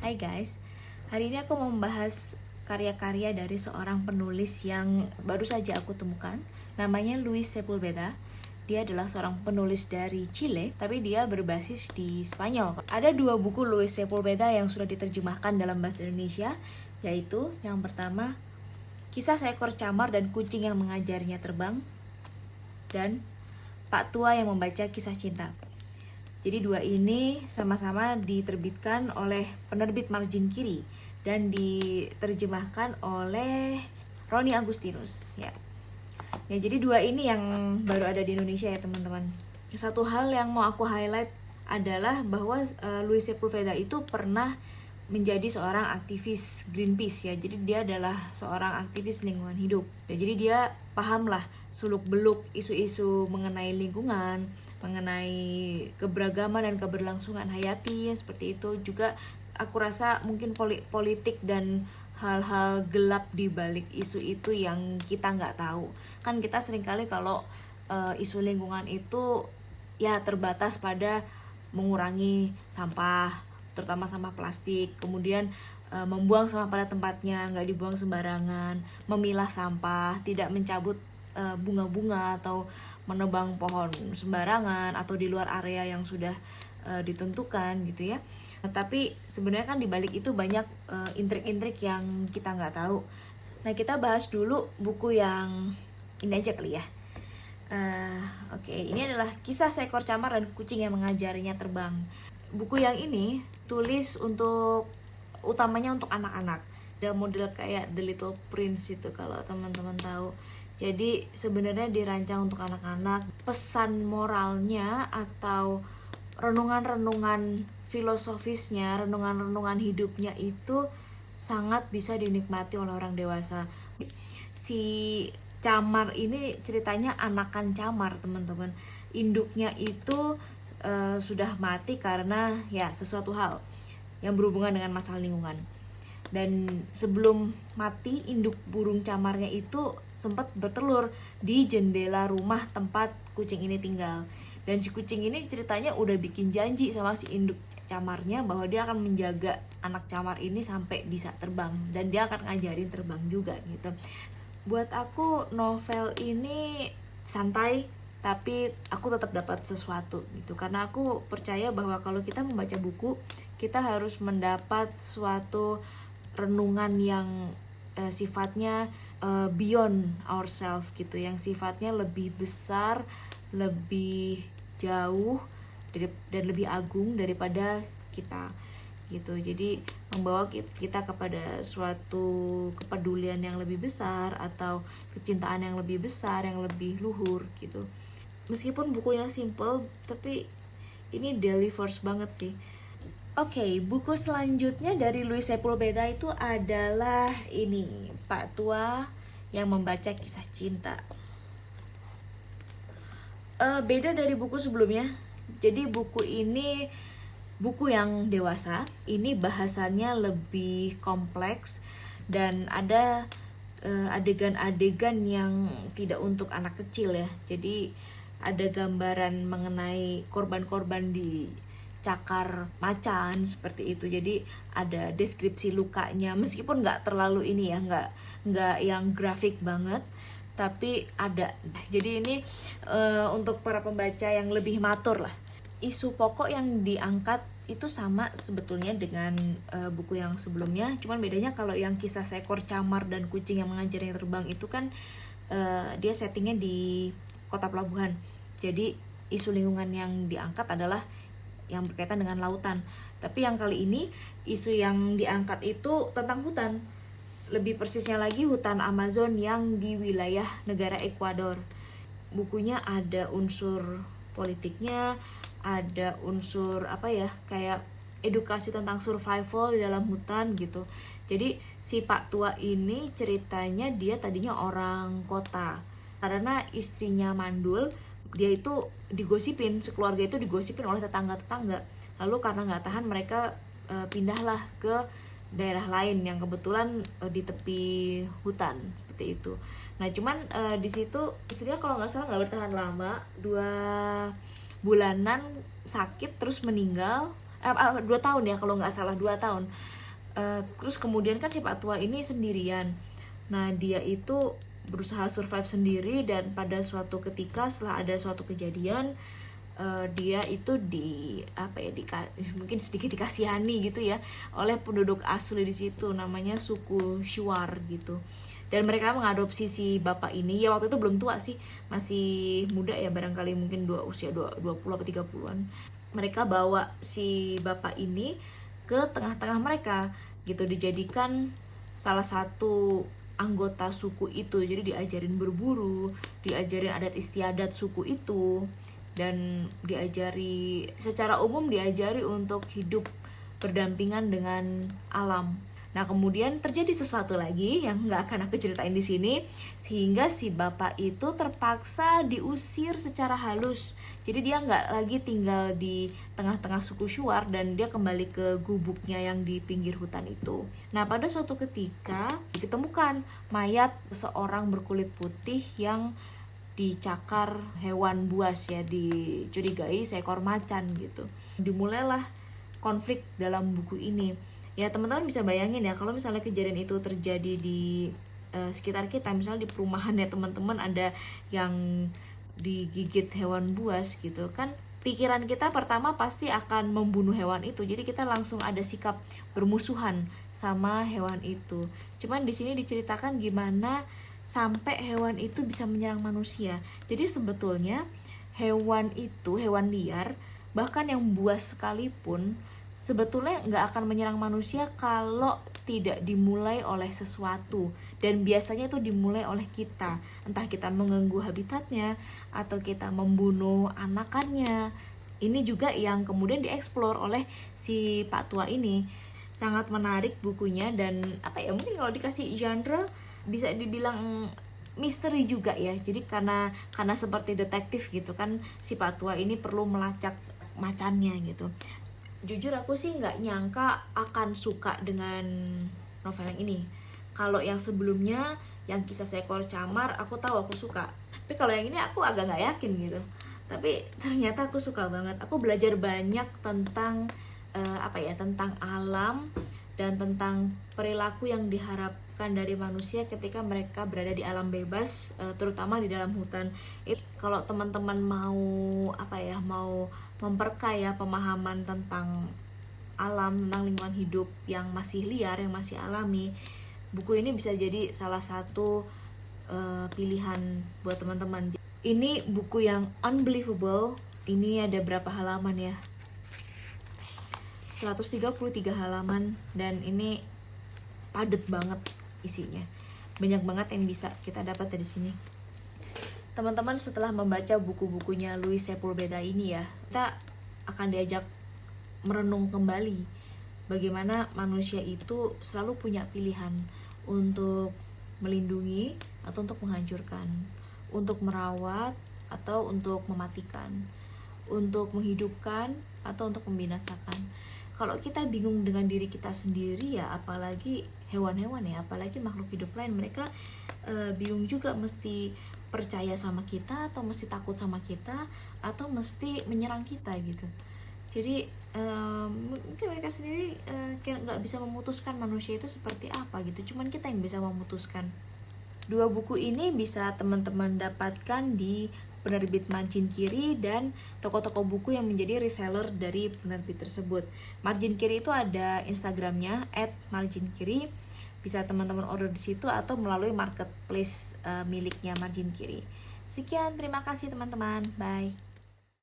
Hai guys, hari ini aku mau membahas karya-karya dari seorang penulis yang baru saja aku temukan. Namanya Luis Sepulveda. Dia adalah seorang penulis dari Chile, tapi dia berbasis di Spanyol. Ada dua buku Luis Sepulveda yang sudah diterjemahkan dalam bahasa Indonesia, yaitu yang pertama, Kisah Seekor Camar dan Kucing yang Mengajarinya Terbang, dan Pak Tua yang Membaca Kisah Cinta. Jadi dua ini sama-sama diterbitkan oleh penerbit Margin Kiri dan diterjemahkan oleh Roni Agustinus. Ya, jadi dua ini yang baru ada di Indonesia ya teman-teman. Satu hal yang mau aku highlight adalah bahwa Luis Sepulveda itu pernah menjadi seorang aktivis Greenpeace ya. Jadi dia adalah seorang aktivis lingkungan hidup. Ya, jadi dia pahamlah seluk-beluk isu-isu mengenai lingkungan, mengenai keberagaman dan keberlangsungan hayati seperti itu. Juga aku rasa mungkin politik dan hal-hal gelap di balik isu itu yang kita nggak tahu. Kan kita seringkali kalau isu lingkungan itu ya terbatas pada mengurangi sampah, terutama sampah plastik, kemudian membuang sampah pada tempatnya, nggak dibuang sembarangan, memilah sampah, tidak mencabut bunga-bunga atau menebang pohon sembarangan atau di luar area yang sudah ditentukan gitu ya. Tapi sebenarnya kan di balik itu banyak intrik-intrik yang kita nggak tahu. Nah, kita bahas dulu buku yang ini aja kali ya. Oke, ini adalah Kisah Seekor Camar dan Kucing yang Mengajarinya Terbang. Buku yang ini tulis utamanya untuk anak-anak. Ada model kayak The Little Prince itu kalau teman-teman tahu. Jadi sebenarnya dirancang untuk anak-anak. Pesan moralnya atau renungan-renungan filosofisnya, renungan-renungan hidupnya itu sangat bisa dinikmati oleh orang dewasa. Si Camar ini ceritanya anakan camar teman-teman. Induknya itu sudah mati karena ya sesuatu hal yang berhubungan dengan masalah lingkungan. Dan sebelum mati, induk burung camarnya itu sempat bertelur di jendela rumah tempat kucing ini tinggal. Dan si kucing ini ceritanya udah bikin janji sama si induk camarnya bahwa dia akan menjaga anak camar ini sampai bisa terbang. Dan dia akan ngajarin terbang juga gitu. Buat aku novel ini santai, tapi aku tetap dapat sesuatu gitu. Karena aku percaya bahwa kalau kita membaca buku, kita harus mendapat suatu renungan yang sifatnya beyond ourselves gitu, yang sifatnya lebih besar, lebih jauh dan lebih agung daripada kita gitu. Jadi membawa kita kepada suatu kepedulian yang lebih besar atau kecintaan yang lebih besar, yang lebih luhur gitu. Meskipun bukunya simple, tapi ini delivers banget sih. Oke, buku selanjutnya dari Luis Sepulveda itu adalah ini, Pak Tua yang Membaca Kisah Cinta. Beda dari buku sebelumnya. Jadi buku ini buku yang dewasa. Ini bahasannya lebih kompleks dan ada adegan-adegan yang tidak untuk anak kecil ya. Jadi ada gambaran mengenai korban-korban di cakar macan seperti itu. Jadi ada deskripsi lukanya, meskipun nggak terlalu ini ya, nggak yang grafik banget, tapi ada. Jadi ini untuk para pembaca yang lebih matur lah. Isu pokok yang diangkat itu sama sebetulnya dengan buku yang sebelumnya, cuman bedanya kalau yang Kisah Seekor Camar dan Kucing yang Mengajarinya Terbang itu kan dia settingnya di kota pelabuhan. Jadi isu lingkungan yang diangkat adalah yang berkaitan dengan lautan. Tapi yang kali ini isu yang diangkat itu tentang hutan. Lebih persisnya lagi hutan Amazon yang di wilayah negara Ekuador. Bukunya ada unsur politiknya, ada unsur kayak edukasi tentang survival di dalam hutan gitu. Jadi si Pak Tua ini ceritanya dia tadinya orang kota. Karena istrinya mandul, dia itu digosipin, sekeluarga itu digosipin oleh tetangga-tetangga. Lalu karena nggak tahan, mereka pindahlah ke daerah lain yang kebetulan di tepi hutan seperti itu. Nah cuman di situ istrinya kalau nggak salah nggak bertahan lama, 2 bulanan sakit terus meninggal. 2 tahun ya kalau nggak salah, 2 tahun. Terus kemudian kan si Pak Tua ini sendirian. Nah dia itu berusaha survive sendiri, dan pada suatu ketika setelah ada suatu kejadian, dia itu mungkin sedikit dikasihani gitu ya oleh penduduk asli di situ, namanya suku Shuar gitu. Dan mereka mengadopsi si bapak ini. Ya waktu itu belum tua sih, masih muda ya, barangkali mungkin usia 20 atau 30-an. Mereka bawa si bapak ini ke tengah-tengah mereka gitu, dijadikan salah satu anggota suku itu. Jadi diajarin berburu, diajarin adat istiadat suku itu, dan secara umum diajari untuk hidup berdampingan dengan alam. Nah kemudian terjadi sesuatu lagi yang nggak akan aku ceritain di sini, sehingga si bapak itu terpaksa diusir secara halus. Jadi dia nggak lagi tinggal di tengah-tengah suku Shuar, dan dia kembali ke gubuknya yang di pinggir hutan itu. Nah pada suatu ketika ditemukan mayat seorang berkulit putih yang dicakar hewan buas ya, dicurigai seekor macan gitu. Dimulailah konflik dalam buku ini. Ya teman-teman bisa bayangin ya, kalau misalnya kejadian itu terjadi di sekitar kita, misalnya di perumahan ya teman-teman, ada yang digigit hewan buas gitu kan, pikiran kita pertama pasti akan membunuh hewan itu. Jadi kita langsung ada sikap bermusuhan sama hewan itu. Cuman di sini diceritakan gimana sampai hewan itu bisa menyerang manusia. Jadi sebetulnya hewan itu, hewan liar, bahkan yang buas sekalipun, sebetulnya nggak akan menyerang manusia kalau tidak dimulai oleh sesuatu. Dan biasanya itu dimulai oleh kita, entah kita mengganggu habitatnya atau kita membunuh anakannya. Ini juga yang kemudian dieksplor oleh si Pak Tua ini. Sangat menarik bukunya, dan mungkin kalau dikasih genre bisa dibilang misteri juga ya. Jadi karena seperti detektif gitu kan, si Pak Tua ini perlu melacak macannya gitu. Jujur aku sih nggak nyangka akan suka dengan novel yang ini. Kalau yang sebelumnya, yang Kisah Seekor Camar, aku tahu aku suka. Tapi kalau yang ini aku agak nggak yakin gitu. Tapi ternyata aku suka banget. Aku belajar banyak tentang tentang alam dan tentang perilaku yang diharapkan dari manusia ketika mereka berada di alam bebas, terutama di dalam hutan. Kalau teman-teman mau mau memperkaya pemahaman tentang alam, tentang lingkungan hidup yang masih liar, yang masih alami, buku ini bisa jadi salah satu pilihan buat teman-teman. Ini buku yang unbelievable. Ini ada berapa halaman ya? 133 halaman, dan ini padat banget isinya. Banyak banget yang bisa kita dapat dari sini. Teman-teman setelah membaca buku-bukunya Louis Sepulveda ini ya, kita akan diajak merenung kembali bagaimana manusia itu selalu punya pilihan untuk melindungi atau untuk menghancurkan, untuk merawat atau untuk mematikan, untuk menghidupkan atau untuk membinasakan. Kalau kita bingung dengan diri kita sendiri ya, apalagi hewan-hewan ya, apalagi makhluk hidup lain, mereka bingung juga mesti percaya sama kita, atau mesti takut sama kita, atau mesti menyerang kita gitu. Jadi mungkin mereka sendiri nggak bisa memutuskan manusia itu seperti apa gitu, cuman kita yang bisa memutuskan. 2 buku ini bisa teman-teman dapatkan di penerbit Margin Kiri dan toko-toko buku yang menjadi reseller dari penerbit tersebut. Margin Kiri itu ada Instagramnya @marginkiri, bisa teman-teman order di situ atau melalui marketplace miliknya Margin Kiri. Sekian, terima kasih teman-teman, bye.